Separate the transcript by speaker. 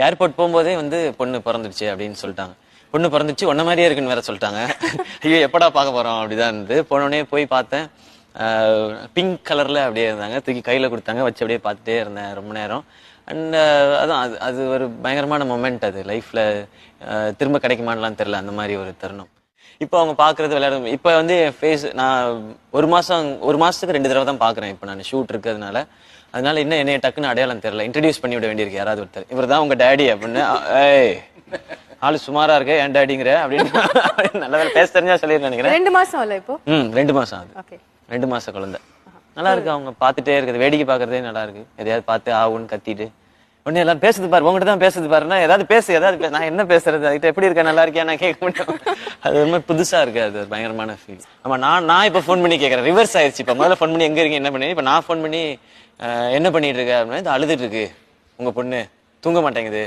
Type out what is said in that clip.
Speaker 1: Airport போகும்போதே வந்து பொண்ணு பிறந்துடுச்சு அப்படின்னு சொல்லிட்டாங்க. பொண்ணு பிறந்துச்சு ஒன்ன மாதிரியே இருக்குன்னு வேற சொல்லிட்டாங்க. ஐயோ எப்படா பார்க்க போறோம் அப்படிதான் இருந்து போனோடனே போய் பார்த்தேன். பிங்க் கலர்ல அப்படியே இருந்தாங்க. தூக்கி கையில கொடுத்தாங்க, வச்சு அப்படியே பார்த்துட்டே இருந்தேன் ரொம்ப நேரம். அண்ட் அதான் அது அது ஒரு பயங்கரமான மொமெண்ட். அது லைஃப்ல திரும்ப கிடைக்குமான்லாம் தெரியல, அந்த மாதிரி ஒரு தருணம். இப்போ அவங்க பாக்குறது விளையாடும். இப்போ வந்து என் ஃபேஸ் நான் ஒரு மாசத்துக்கு 2 தடவை தான் பாக்குறேன். இப்போ நான் ஷூட் இருக்கிறதுனால அதனால இன்னும் என்னைய டக்குன்னு அடையாளம் தெரியல. இன்ட்ரடியூஸ் பண்ணி விட வேண்டியிருக்கு யாராவது ஒருத்தர். இவர் தான் உங்க டேடி அப்படின்னு. ஏய் ஆளு சுமாரா இருக்கு என் டேடிங்கிற அப்படின்னு நல்ல வேலை பேச தெரிஞ்சா சொல்லி நினைக்கிறேன்.
Speaker 2: 2 மாசம் இல்ல இப்போ?
Speaker 1: 2 மாசம் ஆகுது.
Speaker 2: ஓகே.
Speaker 1: 2 மாச குழந்தை. நல்லா இருக்கு. அவங்க பார்த்துட்டே இருக்குது, வேடிக்கை பார்க்கறதே நல்லா இருக்கு. எதையாவது பார்த்து ஆவுன்னு கத்திட்டு உடனே எல்லாம் பேசுது பாரு, உங்ககிட்ட தான் பேசுது பாருன்னா ஏதாவது பேசு நான் என்ன பேசுறது, அதுக்கிட்ட எப்படி இருக்கேன் நல்லா இருக்கியா நான் கேட்க முடியும். அது ரொம்ப புதுசா இருக்கு. அது ஒரு பயங்கரமான ஃபீல். ஆமா நான் இப்ப ஃபோன் பண்ணி கேட்கறேன். ரிவர்ஸ் ஆயிடுச்சு. இப்ப முதல்ல ஃபோன் பண்ணி எங்க இருக்கீங்க என்ன பண்ணி, இப்ப நான் ஃபோன் பண்ணி என்ன பண்ணிட்டு இருக்க அப்படின்னா அழுதுட்டு இருக்கு உங்க பொண்ணு, தூங்க மாட்டேங்குது